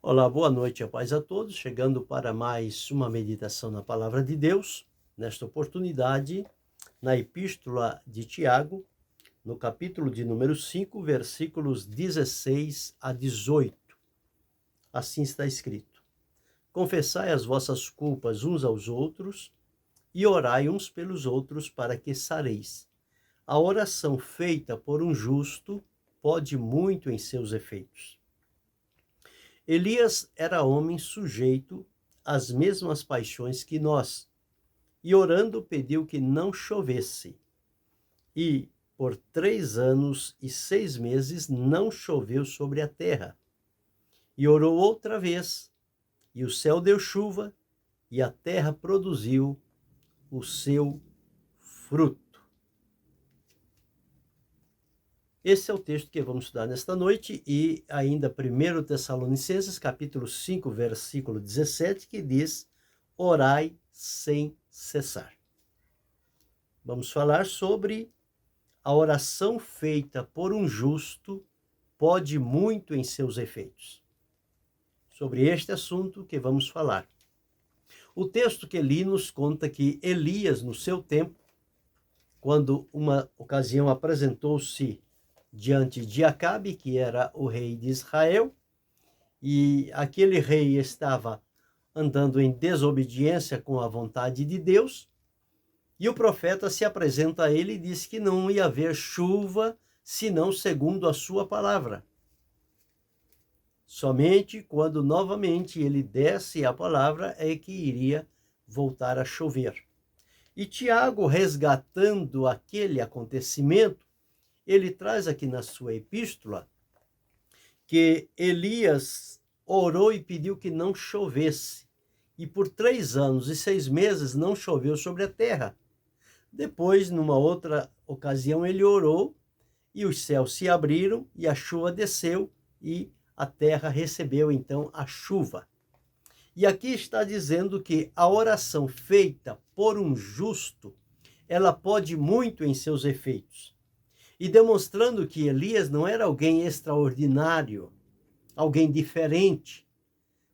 Olá, boa noite, a paz a todos. Chegando para mais uma meditação na Palavra de Deus. Nesta oportunidade, na Epístola de Tiago, no capítulo de número 5, versículos 16 a 18. Assim está escrito: Confessai as vossas culpas uns aos outros e orai uns pelos outros para que sareis. A oração feita por um justo pode muito em seus efeitos. Elias era homem sujeito às mesmas paixões que nós, e orando pediu que não chovesse. E por 3 anos e 6 meses não choveu sobre a terra. E orou outra vez, e o céu deu chuva, e a terra produziu o seu fruto. Esse é o texto que vamos estudar nesta noite, e ainda 1 Tessalonicenses, capítulo 5, versículo 17, que diz: orai sem cessar. Vamos falar sobre a oração feita por um justo pode muito em seus efeitos. Sobre este assunto que vamos falar. O texto que li nos conta que Elias, no seu tempo, quando uma ocasião apresentou-se diante de Acabe, que era o rei de Israel, e aquele rei estava andando em desobediência com a vontade de Deus, e o profeta se apresenta a ele e diz que não ia haver chuva, senão segundo a sua palavra. Somente quando novamente ele desse a palavra é que iria voltar a chover. E Tiago, resgatando aquele acontecimento, ele traz aqui na sua epístola que Elias orou e pediu que não chovesse. E por 3 anos e 6 meses não choveu sobre a terra. Depois, numa outra ocasião, ele orou e os céus se abriram e a chuva desceu e a terra recebeu então a chuva. E aqui está dizendo que a oração feita por um justo, ela pode muito em seus efeitos. E demonstrando que Elias não era alguém extraordinário, alguém diferente,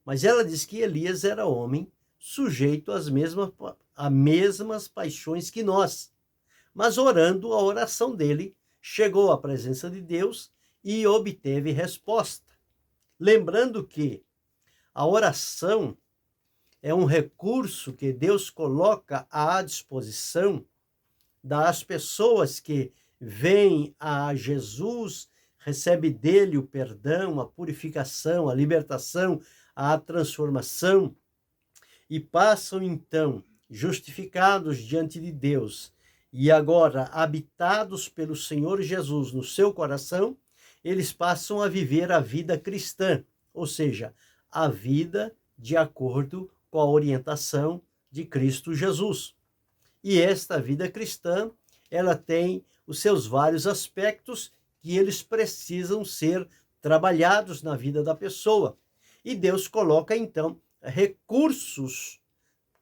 mas ela diz que Elias era homem sujeito às mesmas paixões que nós. Mas orando, a oração dele chegou à presença de Deus e obteve resposta. Lembrando que a oração é um recurso que Deus coloca à disposição das pessoas que vêm a Jesus, recebe dele o perdão, a purificação, a libertação, a transformação, e passam então justificados diante de Deus e agora habitados pelo Senhor Jesus no seu coração, eles passam a viver a vida cristã, ou seja, a vida de acordo com a orientação de Cristo Jesus. E esta vida cristã, ela tem os seus vários aspectos que eles precisam ser trabalhados na vida da pessoa. E Deus coloca, então, recursos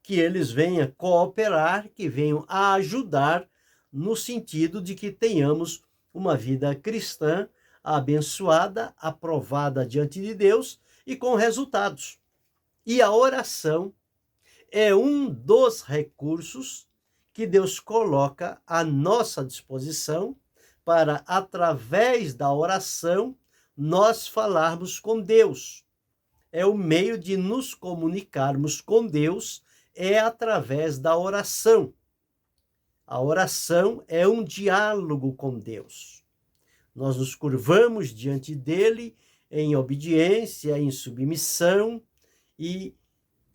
que eles venham cooperar, que venham a ajudar no sentido de que tenhamos uma vida cristã abençoada, aprovada diante de Deus e com resultados. E a oração é um dos recursos que Deus coloca à nossa disposição para, através da oração, nós falarmos com Deus. É o meio de nos comunicarmos com Deus, é através da oração. A oração é um diálogo com Deus. Nós nos curvamos diante dele em obediência, em submissão e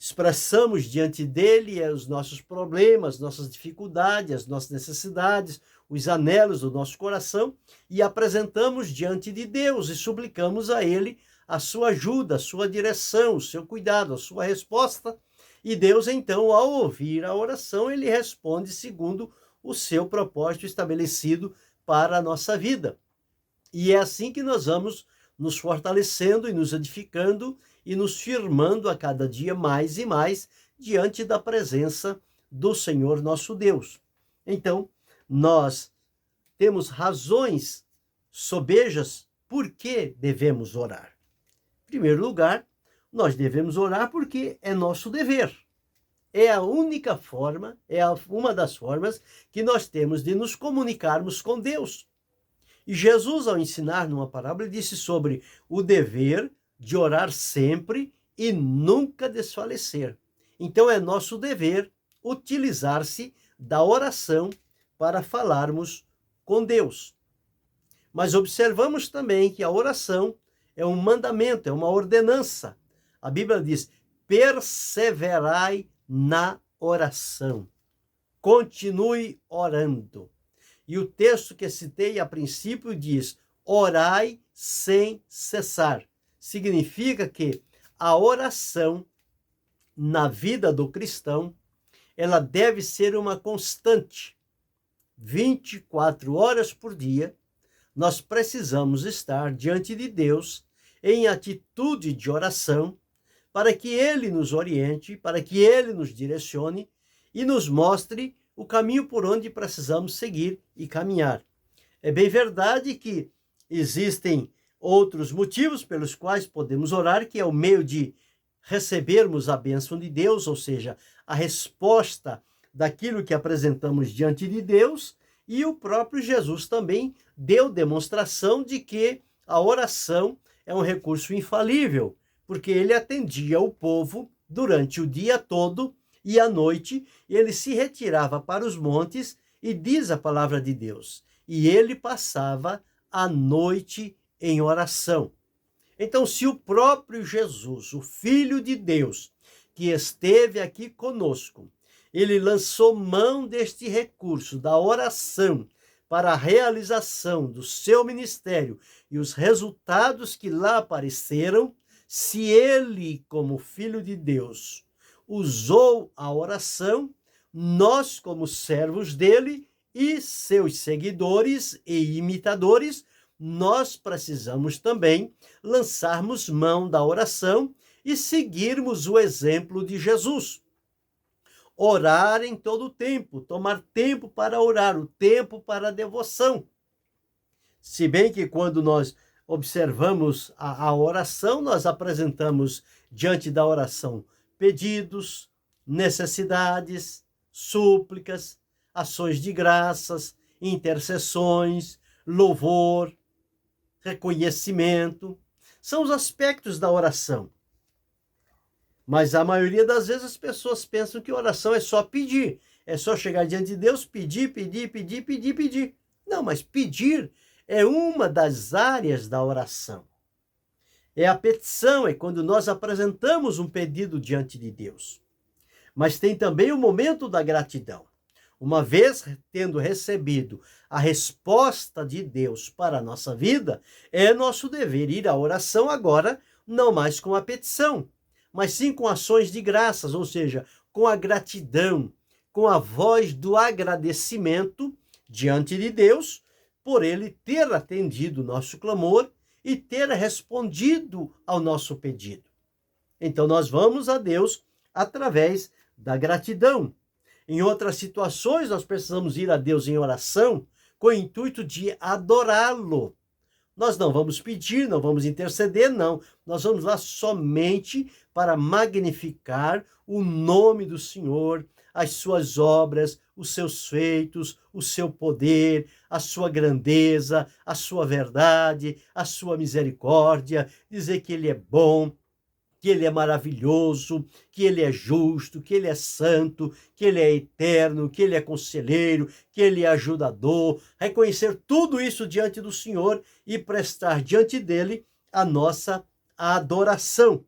expressamos diante dele os nossos problemas, nossas dificuldades, as nossas necessidades, os anelos do nosso coração e apresentamos diante de Deus e suplicamos a ele a sua ajuda, a sua direção, o seu cuidado, a sua resposta. E Deus, então, ao ouvir a oração, ele responde segundo o seu propósito estabelecido para a nossa vida. E é assim que nós vamos nos fortalecendo e nos edificando e nos firmando a cada dia mais e mais diante da presença do Senhor nosso Deus. Então, nós temos razões sobejas por que devemos orar. Em primeiro lugar, Nós devemos orar porque é nosso dever. É a única forma, uma das formas que nós temos de nos comunicarmos com Deus. E Jesus, ao ensinar numa parábola, disse sobre o dever de orar sempre e nunca desfalecer. Então é nosso dever utilizar-se da oração para falarmos com Deus. Mas observamos também que a oração é um mandamento, é uma ordenança. A Bíblia diz: perseverai na oração. Continue orando. E o texto que citei a princípio diz: orai sem cessar. Significa que a oração na vida do cristão, ela deve ser uma constante. 24 horas por dia, nós precisamos estar diante de Deus em atitude de oração, para que Ele nos oriente, para que Ele nos direcione e nos mostre o caminho por onde precisamos seguir e caminhar. É bem verdade que existem outros motivos pelos quais podemos orar, que é o meio de recebermos a bênção de Deus, ou seja, a resposta daquilo que apresentamos diante de Deus, e o próprio Jesus também deu demonstração de que a oração é um recurso infalível, porque ele atendia o povo durante o dia todo e à noite ele se retirava para os montes e diz a palavra de Deus, e ele passava a noite em oração. Então, se o próprio Jesus, o Filho de Deus, que esteve aqui conosco, ele lançou mão deste recurso da oração para a realização do seu ministério e os resultados que lá apareceram, se ele, como Filho de Deus, usou a oração, nós, como servos dele e seus seguidores e imitadores, nós precisamos também lançarmos mão da oração e seguirmos o exemplo de Jesus. Orar em todo o tempo, tomar tempo para orar, o tempo para a devoção. Se bem que quando nós observamos a oração, nós apresentamos diante da oração pedidos, necessidades, súplicas, ações de graças, intercessões, louvor, reconhecimento. São os aspectos da oração. Mas a maioria das vezes as pessoas pensam que oração é só pedir. É só chegar diante de Deus, pedir, pedir, pedir, pedir, pedir. Não, mas pedir é uma das áreas da oração. É a petição, é quando nós apresentamos um pedido diante de Deus. Mas tem também o momento da gratidão. Uma vez tendo recebido a resposta de Deus para a nossa vida, é nosso dever ir à oração agora, não mais com a petição, mas sim com ações de graças, ou seja, com a gratidão, com a voz do agradecimento diante de Deus, por ele ter atendido o nosso clamor e ter respondido ao nosso pedido. Então nós vamos a Deus através da gratidão. Em outras situações, nós precisamos ir a Deus em oração com o intuito de adorá-lo. Nós não vamos pedir, não vamos interceder, não. Nós vamos lá somente para magnificar o nome do Senhor, as suas obras, os seus feitos, o seu poder, a sua grandeza, a sua verdade, a sua misericórdia, dizer que ele é bom, que ele é maravilhoso, que ele é justo, que ele é santo, que ele é eterno, que ele é conselheiro, que ele é ajudador, reconhecer tudo isso diante do Senhor e prestar diante dele a nossa adoração.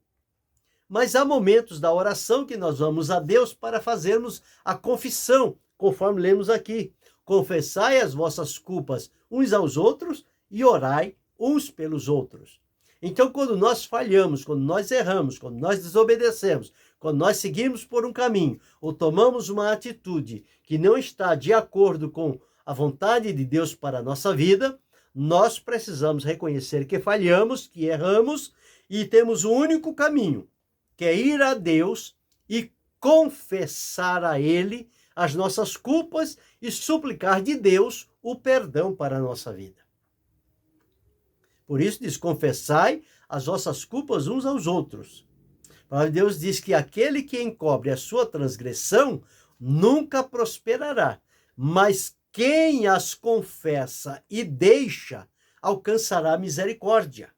Mas há momentos da oração que nós vamos a Deus para fazermos a confissão, conforme lemos aqui. Confessai as vossas culpas uns aos outros e orai uns pelos outros. Então, quando nós falhamos, quando nós erramos, quando nós desobedecemos, quando nós seguimos por um caminho ou tomamos uma atitude que não está de acordo com a vontade de Deus para a nossa vida, nós precisamos reconhecer que falhamos, que erramos e temos um único caminho, que é ir a Deus e confessar a Ele as nossas culpas e suplicar de Deus o perdão para a nossa vida. Por isso diz, confessai as vossas culpas uns aos outros. A palavra de Deus diz que aquele que encobre a sua transgressão nunca prosperará, mas quem as confessa e deixa alcançará misericórdia.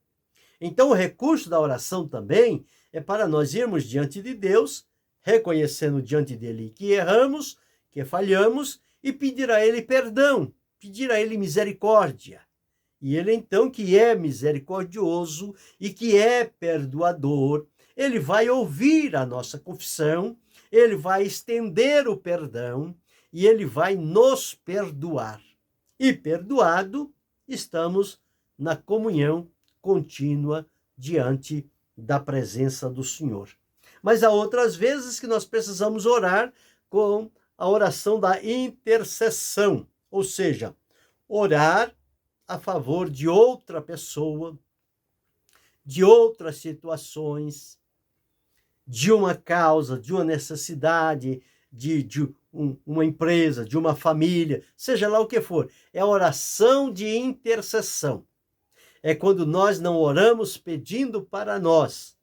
Então, o recurso da oração também é para nós irmos diante de Deus, reconhecendo diante dele que erramos, que falhamos, e pedir a ele perdão, pedir a ele misericórdia. E ele, então, que é misericordioso e que é perdoador, ele vai ouvir a nossa confissão, ele vai estender o perdão e ele vai nos perdoar. E perdoado, estamos na comunhão contínua diante da presença do Senhor. Mas há outras vezes que nós precisamos orar com a oração da intercessão, ou seja, orar a favor de outra pessoa, de outras situações, de uma causa, de uma necessidade, de uma empresa, de uma família, seja lá o que for. É a oração de intercessão. É quando nós não oramos pedindo para nós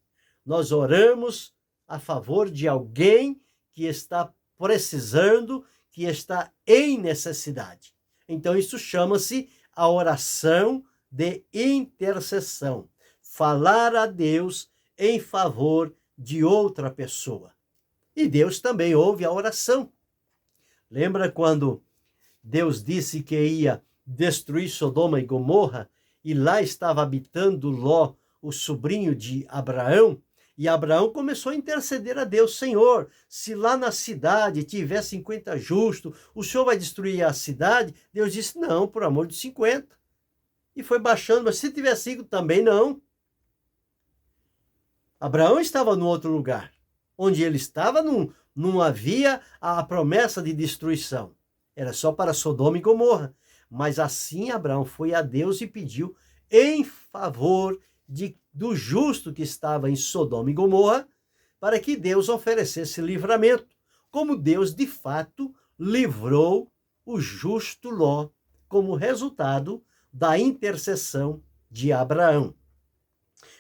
oramos a favor de alguém que está precisando, que está em necessidade. Então, isso chama-se a oração de intercessão. Falar a Deus em favor de outra pessoa. E Deus também ouve a oração. Lembra quando Deus disse que ia destruir Sodoma e Gomorra e lá estava habitando Ló, o sobrinho de Abraão? E Abraão começou a interceder a Deus: Senhor, se lá na cidade tiver 50 justos, o Senhor vai destruir a cidade? Deus disse: não, por amor de 50. E foi baixando, mas se tiver 5 também não. Abraão estava no outro lugar. Onde ele estava não havia a promessa de destruição. Era só para Sodoma e Gomorra. Mas assim Abraão foi a Deus e pediu em favor do justo que estava em Sodoma e Gomorra, para que Deus oferecesse livramento, como Deus de fato livrou o justo Ló, como resultado da intercessão de Abraão.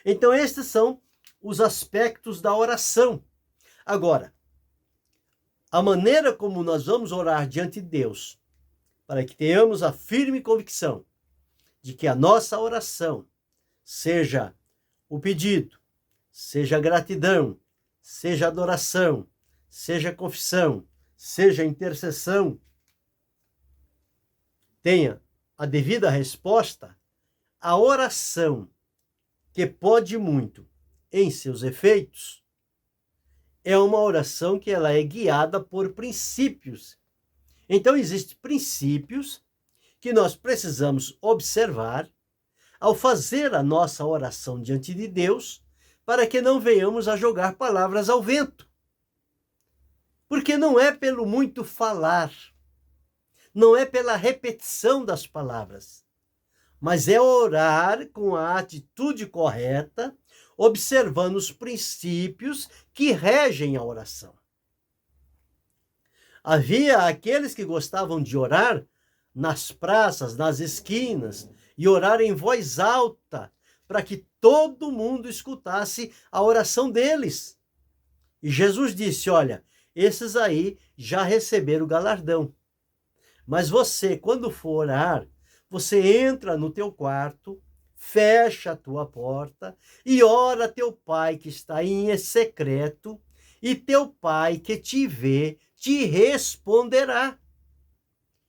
Então, estes são os aspectos da oração. Agora, a maneira como nós vamos orar diante de Deus, para que tenhamos a firme convicção de que a nossa oração seja o pedido, seja gratidão, seja adoração, seja confissão, seja intercessão, tenha a devida resposta, a oração, que pode muito em seus efeitos, é uma oração que ela é guiada por princípios. Então, existem princípios que nós precisamos observar ao fazer a nossa oração diante de Deus, para que não venhamos a jogar palavras ao vento. Porque não é pelo muito falar, não é pela repetição das palavras, mas é orar com a atitude correta, observando os princípios que regem a oração. Havia aqueles que gostavam de orar nas praças, nas esquinas, e orar em voz alta, para que todo mundo escutasse a oração deles. E Jesus disse: olha, esses aí já receberam o galardão. Mas você, quando for orar, você entra no teu quarto, fecha a tua porta e ora a teu pai que está em secreto, e teu pai que te vê te responderá.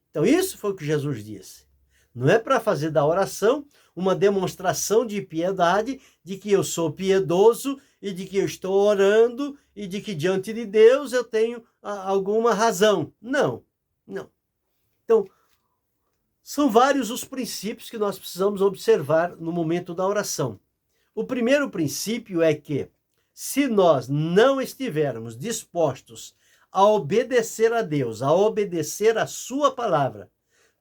Então, isso foi o que Jesus disse. Não é para fazer da oração uma demonstração de piedade, de que eu sou piedoso e de que eu estou orando e de que diante de Deus eu tenho alguma razão. Não, não. Então, são vários os princípios que nós precisamos observar no momento da oração. O primeiro princípio é que, se nós não estivermos dispostos a obedecer a Deus, a obedecer a sua palavra,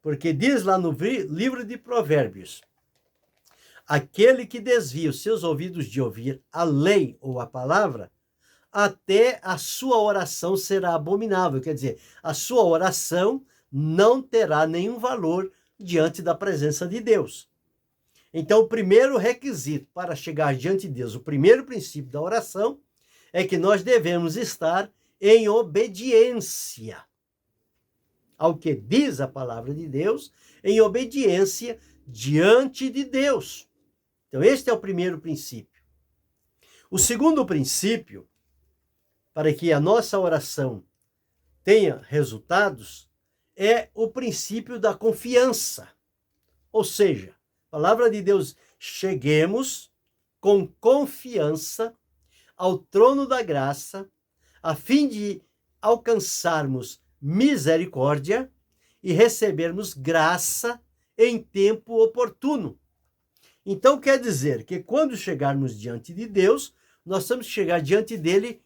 porque diz lá no livro de Provérbios: aquele que desvia os seus ouvidos de ouvir a lei ou a palavra, até a sua oração será abominável. Quer dizer, a sua oração não terá nenhum valor diante da presença de Deus. Então, o primeiro requisito para chegar diante de Deus, o primeiro princípio da oração, é que nós devemos estar em obediência ao que diz a palavra de Deus, em obediência diante de Deus. Então, este é o primeiro princípio. O segundo princípio, para que a nossa oração tenha resultados, é o princípio da confiança. Ou seja, a palavra de Deus, cheguemos com confiança ao trono da graça, a fim de alcançarmos misericórdia e recebermos graça em tempo oportuno. Então, quer dizer que quando chegarmos diante de Deus, nós temos que chegar diante dele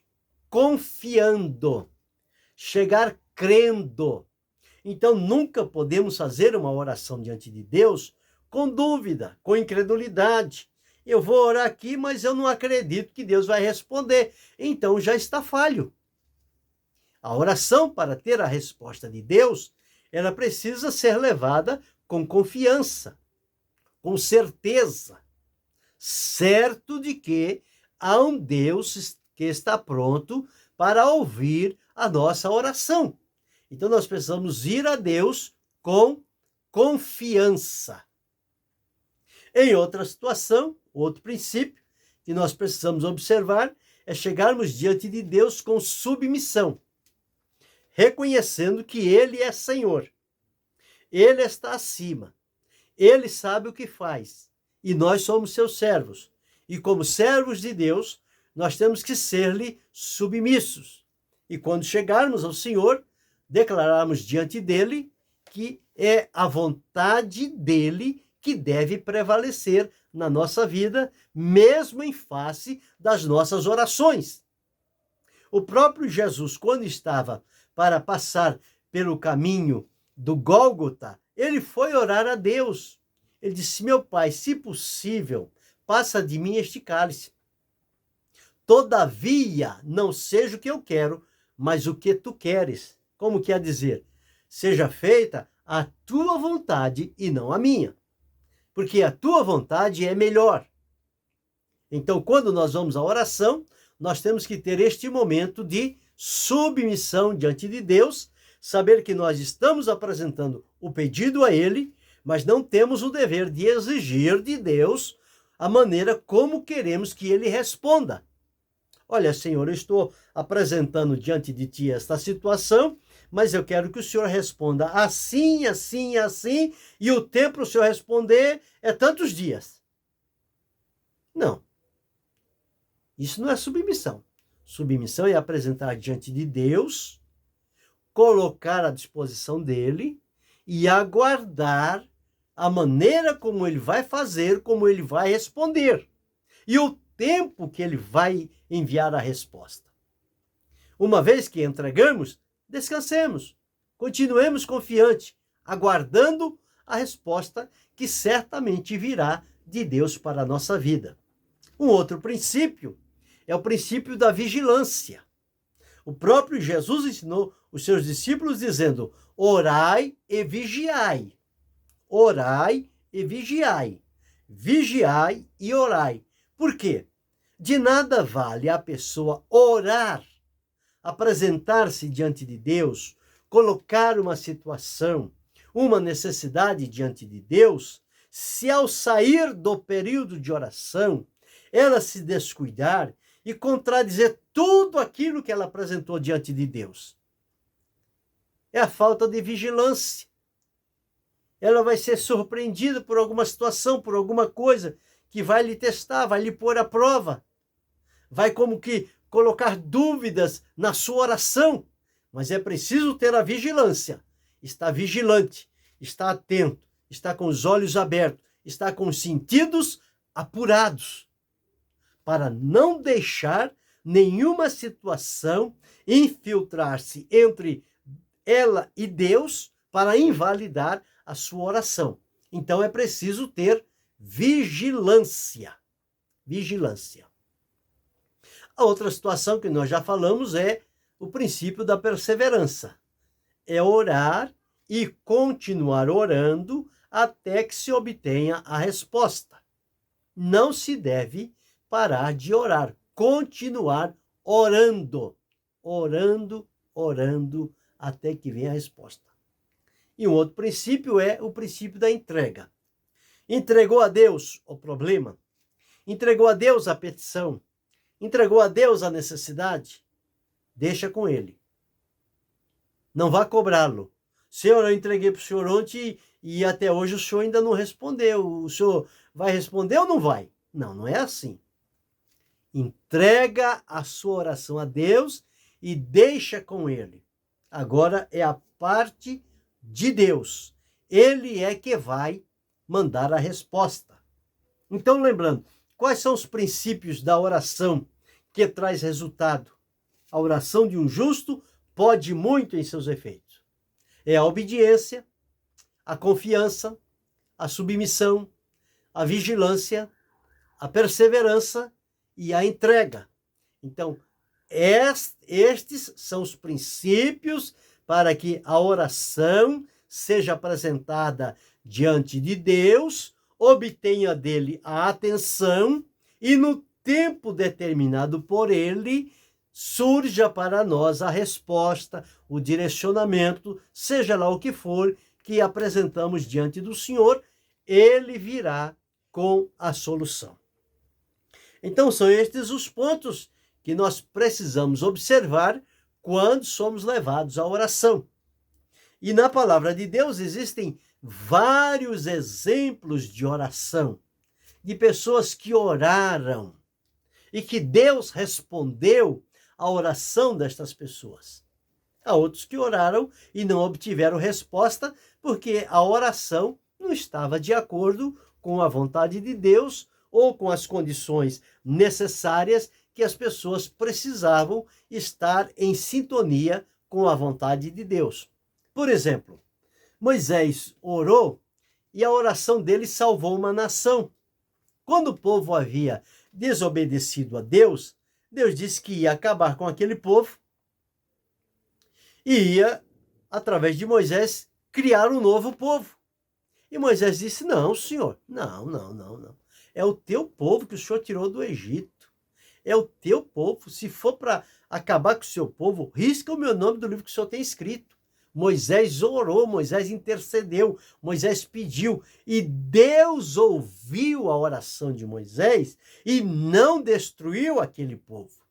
confiando, chegar crendo. Então, nunca podemos fazer uma oração diante de Deus com dúvida, com incredulidade. Eu vou orar aqui, mas eu não acredito que Deus vai responder. Então, já está falho. A oração, para ter a resposta de Deus, ela precisa ser levada com confiança, com certeza, certo de que há um Deus que está pronto para ouvir a nossa oração. Então, nós precisamos ir a Deus com confiança. Em outra situação, outro princípio que nós precisamos observar é chegarmos diante de Deus com submissão, reconhecendo que Ele é Senhor. Ele está acima. Ele sabe o que faz. E nós somos seus servos. E como servos de Deus, nós temos que ser-lhe submissos. E quando chegarmos ao Senhor, declararmos diante dele que é a vontade dele que deve prevalecer na nossa vida, mesmo em face das nossas orações. O próprio Jesus, quando estava para passar pelo caminho do Gólgota, ele foi orar a Deus. Ele disse: meu Pai, se possível, passa de mim este cálice. Todavia, não seja o que eu quero, mas o que tu queres. Como quer dizer? Seja feita a tua vontade e não a minha. Porque a tua vontade é melhor. Então, quando nós vamos à oração, nós temos que ter este momento de submissão diante de Deus, saber que nós estamos apresentando o pedido a Ele, mas não temos o dever de exigir de Deus a maneira como queremos que Ele responda. Olha, Senhor, eu estou apresentando diante de Ti esta situação, mas eu quero que o Senhor responda assim, assim, assim, e o tempo para o Senhor responder é tantos dias. Não. Isso não é submissão. Submissão é apresentar diante de Deus, colocar à disposição dele e aguardar a maneira como ele vai fazer, como ele vai responder. E o tempo que ele vai enviar a resposta. Uma vez que entregamos, descansemos, continuemos confiantes, aguardando a resposta que certamente virá de Deus para a nossa vida. Um outro princípio é o princípio da vigilância. O próprio Jesus ensinou os seus discípulos dizendo: orai e vigiai. Orai e vigiai. Vigiai e orai. Por quê? De nada vale a pessoa orar, apresentar-se diante de Deus, colocar uma situação, uma necessidade diante de Deus, se ao sair do período de oração, ela se descuidar e contradizer tudo aquilo que ela apresentou diante de Deus. É a falta de vigilância. Ela vai ser surpreendida por alguma situação, por alguma coisa que vai lhe testar, vai lhe pôr à prova. Vai como que colocar dúvidas na sua oração. Mas é preciso ter a vigilância. Estar vigilante, estar atento, estar com os olhos abertos, estar com os sentidos apurados, para não deixar nenhuma situação infiltrar-se entre ela e Deus para invalidar a sua oração. Então é preciso ter vigilância. Vigilância. A outra situação que nós já falamos é o princípio da perseverança. É orar e continuar orando até que se obtenha a resposta. Não se deve parar de orar, continuar orando, orando, orando, até que venha a resposta. E um outro princípio é o princípio da entrega. Entregou a Deus o problema, entregou a Deus a petição, entregou a Deus a necessidade, deixa com Ele. Não vá cobrá-lo. Senhor, eu entreguei para o senhor ontem e até hoje o senhor ainda não respondeu. O senhor vai responder ou não vai? Não, não é assim. Entrega a sua oração a Deus e deixa com Ele. Agora é a parte de Deus. Ele é que vai mandar a resposta. Então, lembrando, quais são os princípios da oração que traz resultado? A oração de um justo pode muito em seus efeitos. É a obediência, a confiança, a submissão, a vigilância, a perseverança e a entrega. Então, estes são os princípios para que a oração seja apresentada diante de Deus, obtenha dele a atenção e no tempo determinado por ele, surja para nós a resposta, o direcionamento, seja lá o que for que apresentamos diante do Senhor, ele virá com a solução. Então, são estes os pontos que nós precisamos observar quando somos levados à oração. E na palavra de Deus existem vários exemplos de oração, de pessoas que oraram e que Deus respondeu à oração destas pessoas. Há outros que oraram e não obtiveram resposta porque a oração não estava de acordo com a vontade de Deus ou com as condições necessárias que as pessoas precisavam estar em sintonia com a vontade de Deus. Por exemplo, Moisés orou e a oração dele salvou uma nação. Quando o povo havia desobedecido a Deus, Deus disse que ia acabar com aquele povo e ia, através de Moisés, criar um novo povo. E Moisés disse, não, Senhor, não. É o teu povo que o Senhor tirou do Egito. É o teu povo. Se for para acabar com o seu povo, risca o meu nome do livro que o Senhor tem escrito. Moisés orou, Moisés intercedeu, Moisés pediu e Deus ouviu a oração de Moisés e não destruiu aquele povo.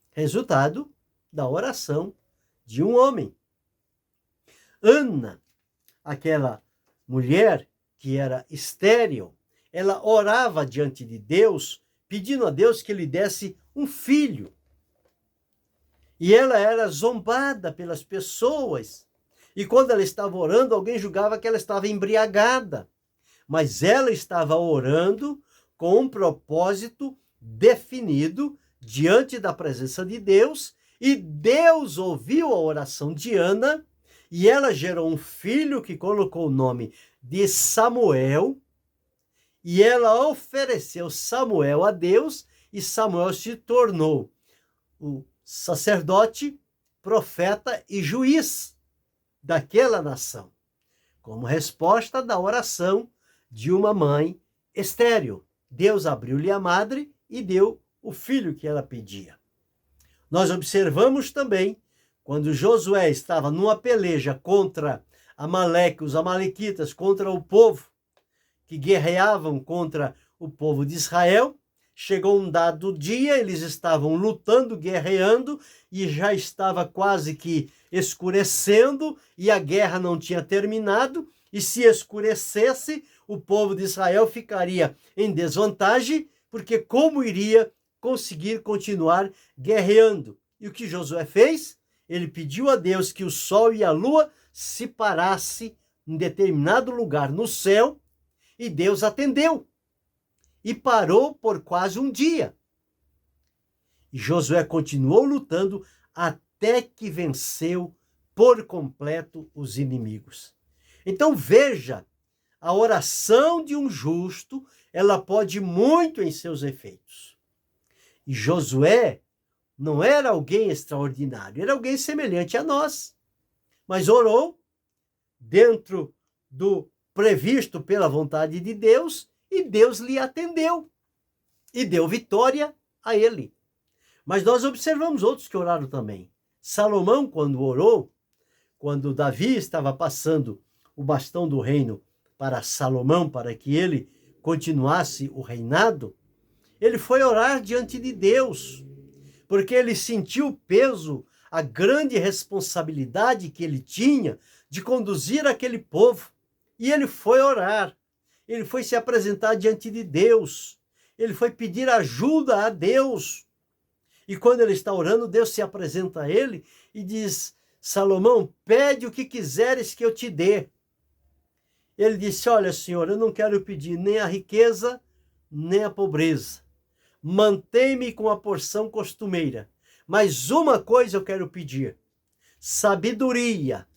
Resultado da oração de um homem. Ana, aquela mulher que era estéril, ela orava diante de Deus, pedindo a Deus que lhe desse um filho. E ela era zombada pelas pessoas. E quando ela estava orando, alguém julgava que ela estava embriagada. Mas ela estava orando com um propósito definido diante da presença de Deus. E Deus ouviu a oração de Ana. E ela gerou um filho que colocou o nome de Samuel. E ela ofereceu Samuel a Deus. E Samuel se tornou o sacerdote, profeta e juiz daquela nação, como resposta da oração de uma mãe estéril. Deus abriu-lhe a madre e deu o filho que ela pedia. Nós observamos também, quando Josué estava numa peleja contra Amaleque, os amalequitas, contra o povo que guerreavam contra o povo de Israel, chegou um dado dia, eles estavam lutando, guerreando, e já estava quase que escurecendo, e a guerra não tinha terminado, e se escurecesse, o povo de Israel ficaria em desvantagem, porque como iria conseguir continuar guerreando? E o que Josué fez? Ele pediu a Deus que o sol e a lua se parassem em determinado lugar no céu, e Deus atendeu. E parou por quase um dia. E Josué continuou lutando até que venceu por completo os inimigos. Então veja, a oração de um justo, ela pode muito em seus efeitos. E Josué não era alguém extraordinário, era alguém semelhante a nós. Mas orou dentro do previsto pela vontade de Deus, e Deus lhe atendeu e deu vitória a ele. Mas nós observamos outros que oraram também. Salomão, quando orou, quando Davi estava passando o bastão do reino para Salomão, para que ele continuasse o reinado, ele foi orar diante de Deus, porque ele sentiu o peso, a grande responsabilidade que ele tinha de conduzir aquele povo. E ele foi orar, ele foi se apresentar diante de Deus, ele foi pedir ajuda a Deus. E quando ele está orando, Deus se apresenta a ele e diz: Salomão, pede o que quiseres que eu te dê. Ele disse: olha, Senhor, eu não quero pedir nem a riqueza, nem a pobreza. Mantém-me com a porção costumeira. Mas uma coisa eu quero pedir: sabedoria,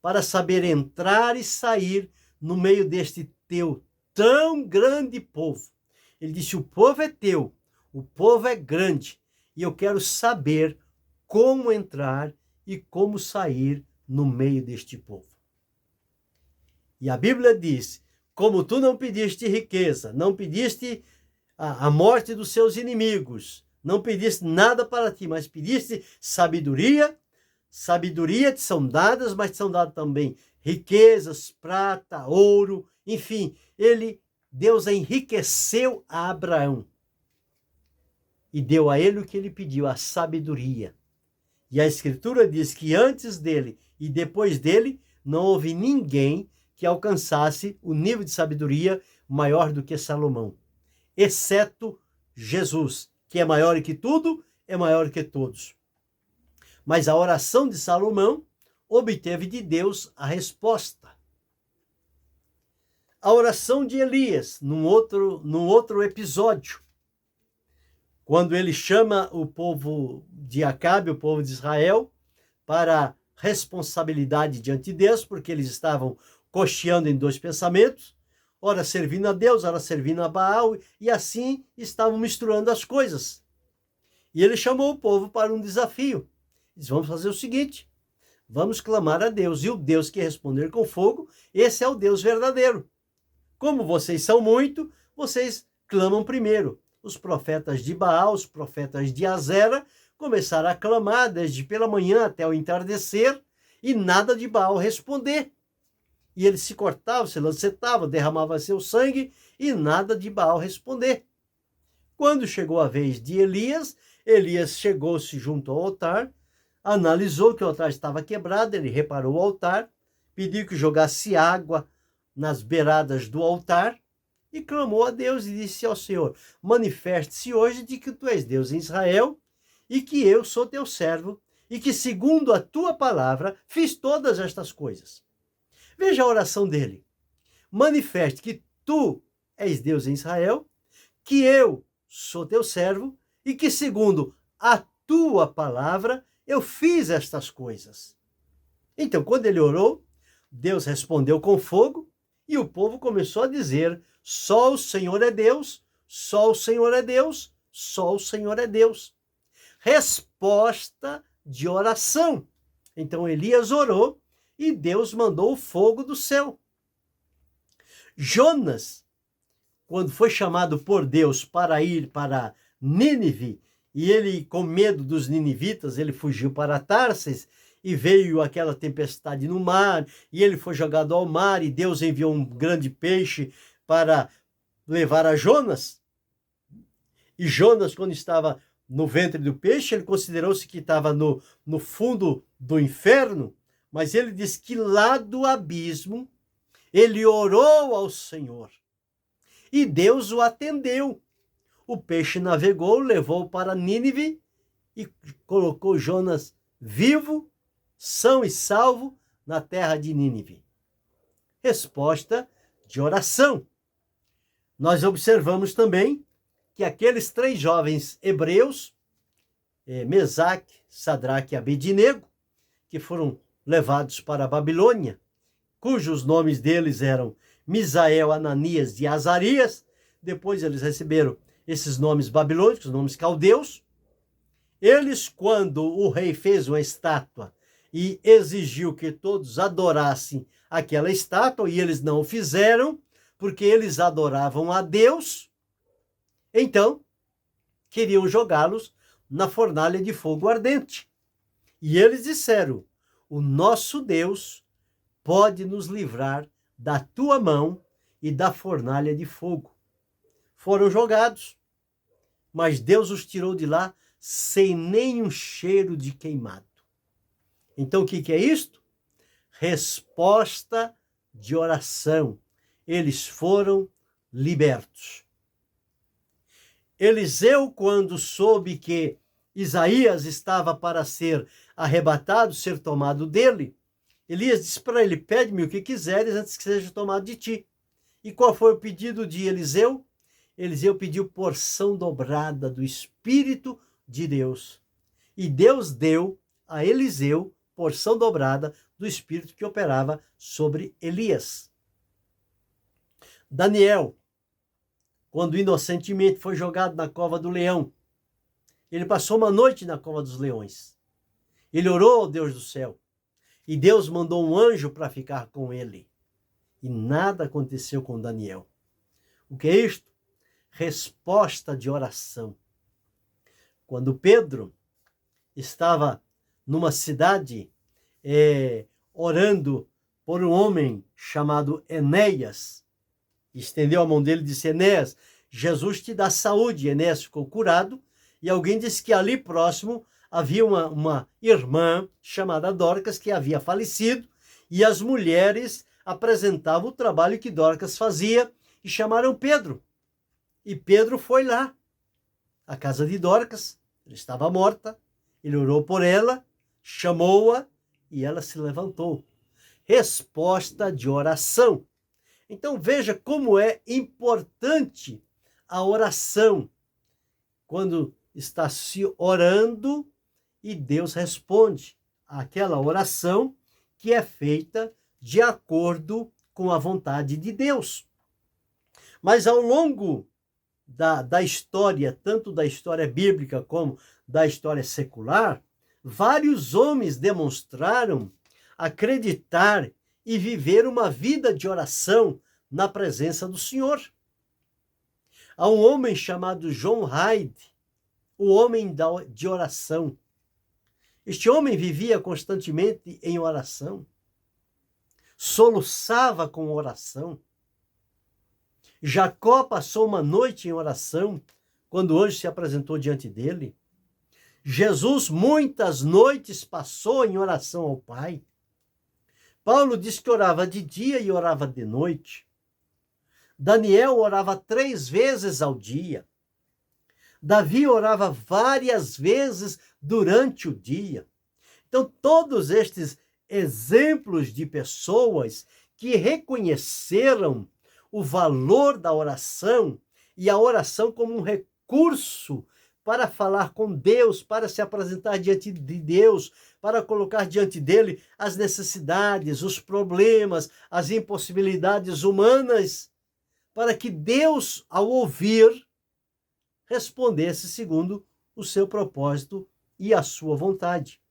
para saber entrar e sair no meio deste teu tão grande povo. Ele disse: o povo é teu, o povo é grande, e eu quero saber como entrar e como sair no meio deste povo. E a Bíblia diz: como tu não pediste riqueza, não pediste a morte dos seus inimigos, não pediste nada para ti, mas pediste sabedoria. Sabedoria te são dadas, mas te são dadas também riquezas, prata, ouro, enfim. Deus enriqueceu a Abraão e deu a ele o que ele pediu, a sabedoria. E a Escritura diz que antes dele e depois dele não houve ninguém que alcançasse o nível de sabedoria maior do que Salomão, exceto Jesus, que é maior que tudo, é maior que todos. Mas a oração de Salomão obteve de Deus a resposta. A oração de Elias, num outro episódio, quando ele chama o povo de Acabe, o povo de Israel, para responsabilidade diante de Deus, porque eles estavam cocheando em dois pensamentos, ora servindo a Deus, ora servindo a Baal, e assim estavam misturando as coisas. E ele chamou o povo para um desafio. Diz: vamos fazer o seguinte, vamos clamar a Deus, e o Deus que responder com fogo, esse é o Deus verdadeiro. Como vocês são muito, vocês clamam primeiro. Os profetas de Baal, os profetas de Azera, começaram a clamar desde pela manhã até o entardecer, e nada de Baal responder. E ele se cortava, se lancetava, derramava seu sangue, e nada de Baal responder. Quando chegou a vez de Elias, Elias chegou-se junto ao altar, analisou que o altar estava quebrado, ele reparou o altar, pediu que jogasse água nas beiradas do altar e clamou a Deus e disse ao Senhor: manifeste-se hoje de que tu és Deus em Israel e que eu sou teu servo e que segundo a tua palavra fiz todas estas coisas. Veja a oração dele: manifeste que tu és Deus em Israel, que eu sou teu servo e que segundo a tua palavra eu fiz estas coisas. Então, quando ele orou, Deus respondeu com fogo e o povo começou a dizer: só o Senhor é Deus, só o Senhor é Deus, só o Senhor é Deus. Resposta de oração. Então Elias orou e Deus mandou o fogo do céu. Jonas, quando foi chamado por Deus para ir para Nínive, e ele, com medo dos ninivitas, ele fugiu para Tarsis, e veio aquela tempestade no mar, e ele foi jogado ao mar, e Deus enviou um grande peixe para levar a Jonas. E Jonas, quando estava no ventre do peixe, ele considerou-se que estava no fundo do inferno, mas ele diz que lá do abismo, ele orou ao Senhor, e Deus o atendeu. O peixe navegou, levou para Nínive e colocou Jonas vivo, são e salvo na terra de Nínive. Resposta de oração. Nós observamos também que aqueles 3 jovens hebreus, Mesaque, Sadraque e Abednego, que foram levados para a Babilônia, cujos nomes deles eram Misael, Ananias e Azarias, depois eles receberam esses nomes babilônicos, nomes caldeus. Eles, quando o rei fez uma estátua e exigiu que todos adorassem aquela estátua, e eles não o fizeram, porque eles adoravam a Deus, então queriam jogá-los na fornalha de fogo ardente. E eles disseram: o nosso Deus pode nos livrar da tua mão e da fornalha de fogo. Foram jogados, mas Deus os tirou de lá sem nenhum cheiro de queimado. Então o que é isto? Resposta de oração. Eles foram libertos. Eliseu, quando soube que Isaías estava para ser arrebatado, ser tomado dele, Elias disse para ele: pede-me o que quiseres antes que seja tomado de ti. E qual foi o pedido de Eliseu? Eliseu pediu porção dobrada do Espírito de Deus. E Deus deu a Eliseu porção dobrada do Espírito que operava sobre Elias. Daniel, quando inocentemente foi jogado na cova do leão, ele passou uma noite na cova dos leões. Ele orou ao Deus do céu. E Deus mandou um anjo para ficar com ele. E nada aconteceu com Daniel. O que é isto? Resposta de oração. Quando Pedro estava numa cidade orando por um homem chamado Enéas, estendeu a mão dele e disse: Enéas, Jesus te dá saúde. Enéas ficou curado. E alguém disse que ali próximo havia uma irmã chamada Dorcas que havia falecido, e as mulheres apresentavam o trabalho que Dorcas fazia e chamaram Pedro. E Pedro foi lá, à casa de Dorcas. Ela estava morta, ele orou por ela, chamou-a e ela se levantou. Resposta de oração. Então veja como é importante a oração quando está se orando e Deus responde àquela oração que é feita de acordo com a vontade de Deus. Mas ao longo da história, tanto da história bíblica como da história secular, vários homens demonstraram acreditar e viver uma vida de oração na presença do Senhor. Há um homem chamado John Hyde, o homem de oração. Este homem vivia constantemente em oração, soluçava com oração. Jacó passou uma noite em oração, quando o anjo se apresentou diante dele. Jesus muitas noites passou em oração ao Pai. Paulo diz que orava de dia e orava de noite. Daniel orava 3 vezes ao dia. Davi orava várias vezes durante o dia. Então, todos estes exemplos de pessoas que reconheceram o valor da oração e a oração como um recurso para falar com Deus, para se apresentar diante de Deus, para colocar diante dele as necessidades, os problemas, as impossibilidades humanas, para que Deus, ao ouvir, respondesse segundo o seu propósito e a sua vontade.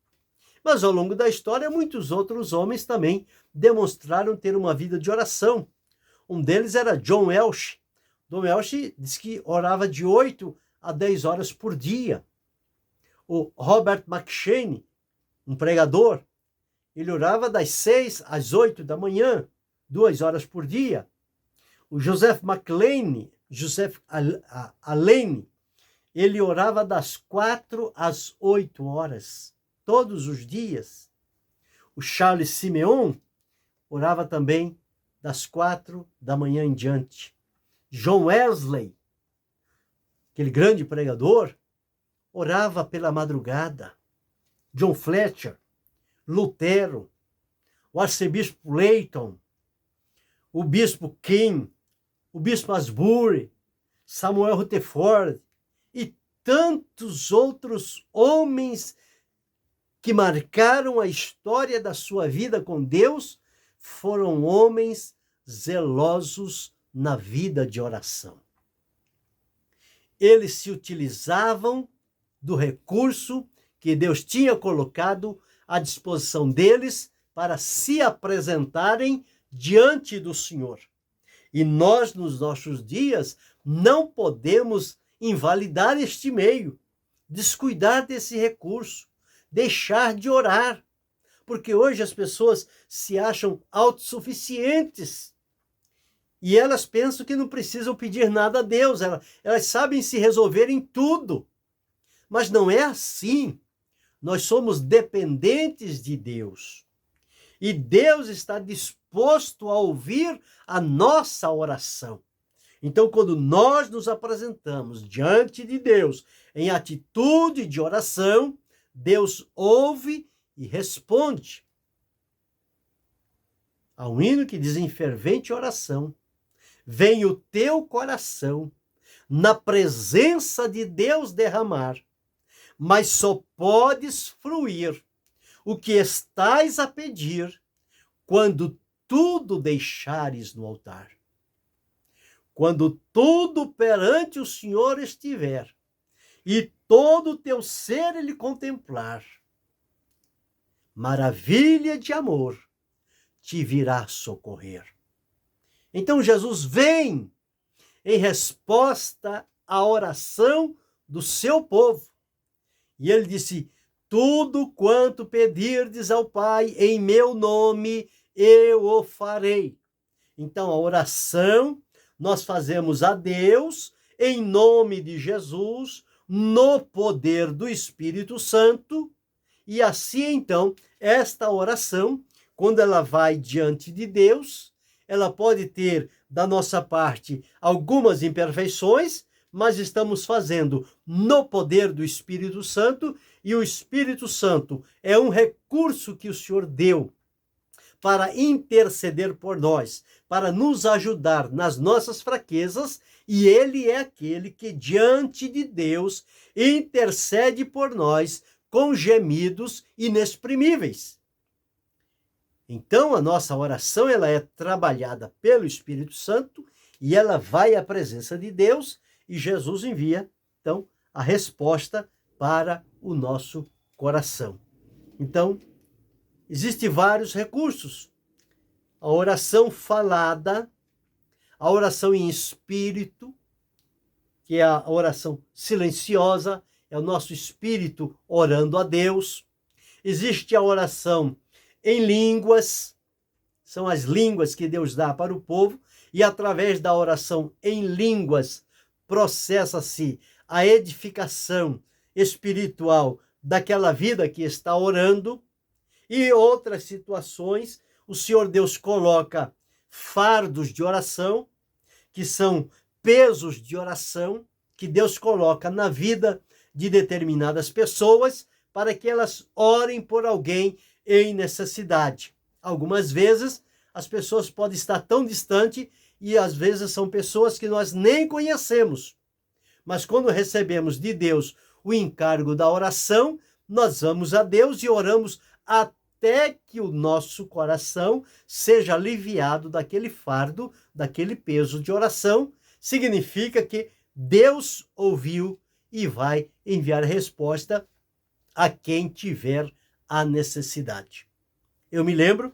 Mas ao longo da história, muitos outros homens também demonstraram ter uma vida de oração. Um deles era John Welsh. John Welsh diz que orava de 8 a 10 horas por dia. O Robert McCheyne, um pregador, ele orava das 6 às 8 da manhã, 2 horas por dia. O Joseph Alleine, ele orava das 4 às 8 horas, todos os dias. O Charles Simeon orava também das 4 da manhã em diante. John Wesley, aquele grande pregador, orava pela madrugada. John Fletcher, Lutero, o arcebispo Leighton, o bispo King, o bispo Asbury, Samuel Rutherford e tantos outros homens que marcaram a história da sua vida com Deus, foram homens zelosos na vida de oração. Eles se utilizavam do recurso que Deus tinha colocado à disposição deles para se apresentarem diante do Senhor. E nós, nos nossos dias, não podemos invalidar este meio, descuidar desse recurso, deixar de orar, porque hoje as pessoas se acham autossuficientes e elas pensam que não precisam pedir nada a Deus, elas sabem se resolver em tudo, mas não é assim. Nós somos dependentes de Deus e Deus está disposto a ouvir a nossa oração. Então, quando nós nos apresentamos diante de Deus em atitude de oração, Deus ouve e responde. Há um hino que diz: em fervente oração, vem o teu coração na presença de Deus derramar, mas só podes fruir o que estás a pedir quando tudo deixares no altar. Quando tudo perante o Senhor estiver e todo o teu ser ele contemplar, maravilha de amor te virá socorrer. Então Jesus vem em resposta à oração do seu povo. E ele disse: tudo quanto pedirdes ao Pai em meu nome, eu o farei. Então a oração nós fazemos a Deus em nome de Jesus, no poder do Espírito Santo, e assim então esta oração, quando ela vai diante de Deus, ela pode ter da nossa parte algumas imperfeições, mas estamos fazendo no poder do Espírito Santo, e o Espírito Santo é um recurso que o Senhor deu para interceder por nós, para nos ajudar nas nossas fraquezas, e ele é aquele que diante de Deus intercede por nós com gemidos inexprimíveis. Então a nossa oração ela é trabalhada pelo Espírito Santo e ela vai à presença de Deus, e Jesus envia então a resposta para o nosso coração. Então, existem vários recursos. A oração falada, a oração em espírito, que é a oração silenciosa, é o nosso espírito orando a Deus. Existe a oração em línguas, são as línguas que Deus dá para o povo, e através da oração em línguas processa-se a edificação espiritual daquela vida que está orando. E outras situações, o Senhor Deus coloca fardos de oração, que são pesos de oração, que Deus coloca na vida de determinadas pessoas, para que elas orem por alguém em necessidade. Algumas vezes, as pessoas podem estar tão distantes, e às vezes são pessoas que nós nem conhecemos. Mas quando recebemos de Deus o encargo da oração, nós vamos a Deus e oramos até que o nosso coração seja aliviado daquele fardo, daquele peso de oração. Significa que Deus ouviu e vai enviar resposta a quem tiver a necessidade. Eu me lembro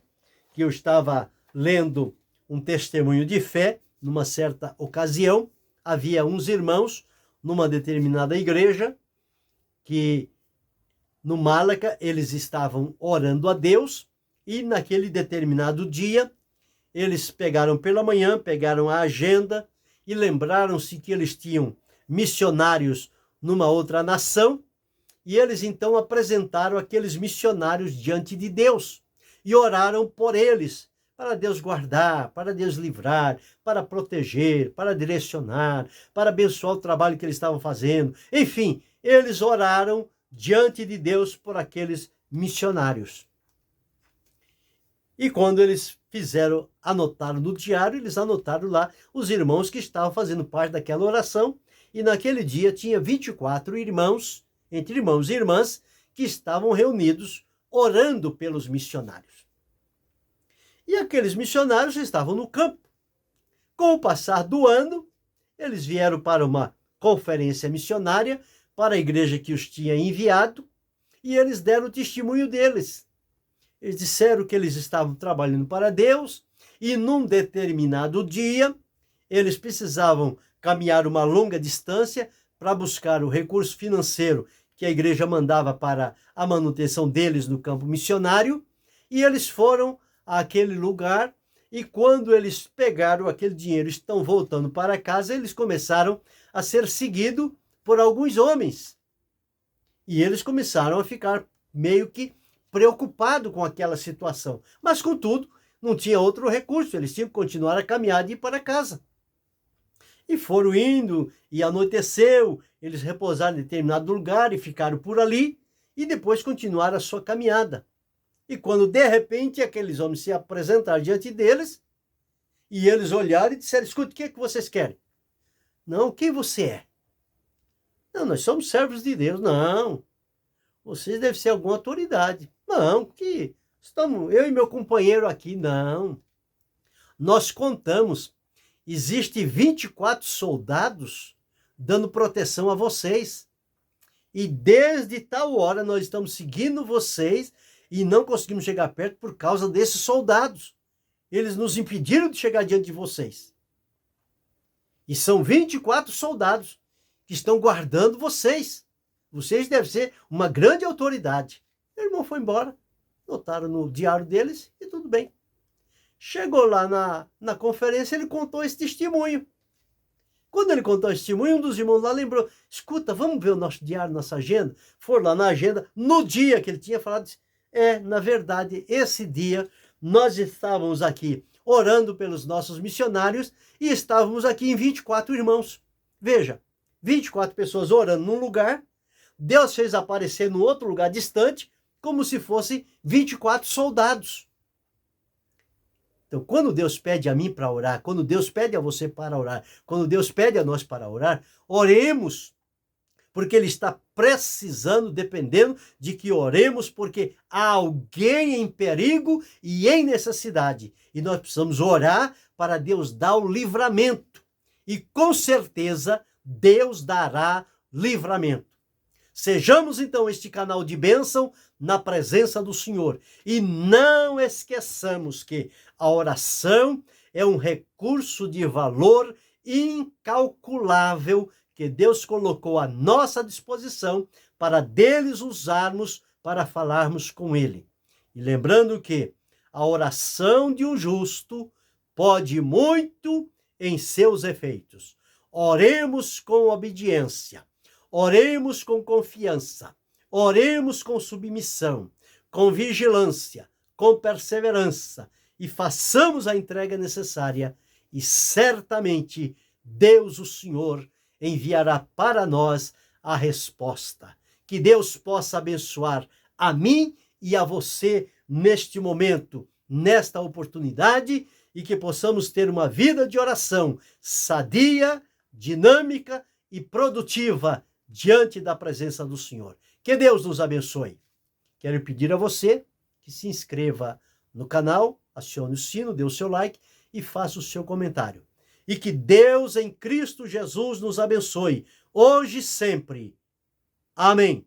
que eu estava lendo um testemunho de fé. Numa certa ocasião, havia uns irmãos numa determinada igreja que no Malaca eles estavam orando a Deus, e naquele determinado dia eles pegaram pela manhã, pegaram a agenda e lembraram-se que eles tinham missionários numa outra nação, e eles então apresentaram aqueles missionários diante de Deus e oraram por eles, para Deus guardar, para Deus livrar, para proteger, para direcionar, para abençoar o trabalho que eles estavam fazendo. Enfim, eles oraram diante de Deus por aqueles missionários. E quando eles anotaram no diário, eles anotaram lá os irmãos que estavam fazendo parte daquela oração, e naquele dia tinha 24 irmãos, entre irmãos e irmãs, que estavam reunidos orando pelos missionários. E aqueles missionários estavam no campo. Com o passar do ano, eles vieram para uma conferência missionária, para a igreja que os tinha enviado, e eles deram o testemunho deles. Eles disseram que eles estavam trabalhando para Deus, e num determinado dia, eles precisavam caminhar uma longa distância para buscar o recurso financeiro que a igreja mandava para a manutenção deles no campo missionário, e eles foram àquele lugar, e quando eles pegaram aquele dinheiro e estão voltando para casa, eles começaram a ser seguidos por alguns homens. E eles começaram a ficar meio que preocupados com aquela situação. Mas, contudo, não tinha outro recurso, eles tinham que continuar a caminhada e ir para casa. E foram indo, e anoiteceu, eles repousaram em determinado lugar e ficaram por ali, e depois continuaram a sua caminhada. E quando, de repente, aqueles homens se apresentaram diante deles, e eles olharam e disseram: escuta, o que é que vocês querem? Não, quem você é? Não, nós somos servos de Deus. Não, vocês devem ser alguma autoridade. Não, que estamos eu e meu companheiro aqui. Não, nós contamos, existe 24 soldados dando proteção a vocês. E desde tal hora nós estamos seguindo vocês e não conseguimos chegar perto por causa desses soldados. Eles nos impediram de chegar diante de vocês. E são 24 soldados que estão guardando vocês. Vocês devem ser uma grande autoridade. Meu irmão foi embora, notaram no diário deles e tudo bem. Chegou lá na conferência, ele contou esse testemunho. Quando ele contou esse testemunho, um dos irmãos lá lembrou: escuta, vamos ver o nosso diário, nossa agenda? Foram lá na agenda, no dia que ele tinha falado, na verdade, esse dia nós estávamos aqui orando pelos nossos missionários e estávamos aqui em 24 irmãos. Veja, 24 pessoas orando num lugar, Deus fez aparecer num outro lugar distante, como se fossem 24 soldados. Então, quando Deus pede a mim para orar, quando Deus pede a você para orar, quando Deus pede a nós para orar, oremos, porque Ele está precisando, dependendo de que oremos, porque há alguém em perigo e em necessidade. E nós precisamos orar para Deus dar o livramento. E com certeza Deus dará livramento. Sejamos então este canal de bênção na presença do Senhor. E não esqueçamos que a oração é um recurso de valor incalculável que Deus colocou à nossa disposição para deles usarmos para falarmos com Ele. E lembrando que a oração de um justo pode muito em seus efeitos. Oremos com obediência, oremos com confiança, oremos com submissão, com vigilância, com perseverança e façamos a entrega necessária e certamente Deus, o Senhor, enviará para nós a resposta. Que Deus possa abençoar a mim e a você neste momento, nesta oportunidade, e que possamos ter uma vida de oração sadia, dinâmica e produtiva diante da presença do Senhor. Que Deus nos abençoe. Quero pedir a você que se inscreva no canal, acione o sino, dê o seu like e faça o seu comentário. E que Deus em Cristo Jesus nos abençoe, hoje e sempre. Amém.